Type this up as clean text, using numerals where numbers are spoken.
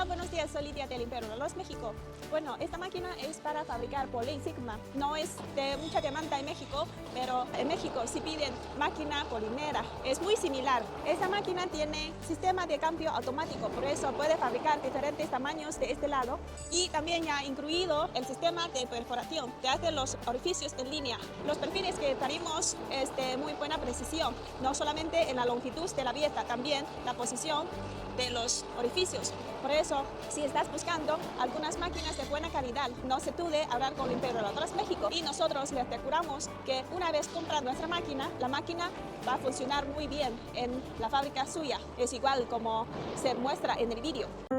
Hola, buenos días, soy Lidia del Imperio de los México. Bueno, esta máquina es para fabricar Polín Sigma. No es de mucha demanda en México, pero en México sí piden máquina polinera. Es muy similar. Esta máquina tiene sistema de cambio automático, por eso puede fabricar diferentes tamaños de este lado. Y también ya ha incluido el sistema de perforación, que hace los orificios en línea. Los perfiles que parimos es de muy buena precisión, no solamente en la longitud de la pieza, también la posición de los orificios. Por eso, si estás buscando algunas máquinas de buena calidad, no se dude hablar con Imperio Roladores México y nosotros les aseguramos que una vez comprando nuestra máquina, la máquina va a funcionar muy bien en la fábrica suya. Es igual como se muestra en el vídeo.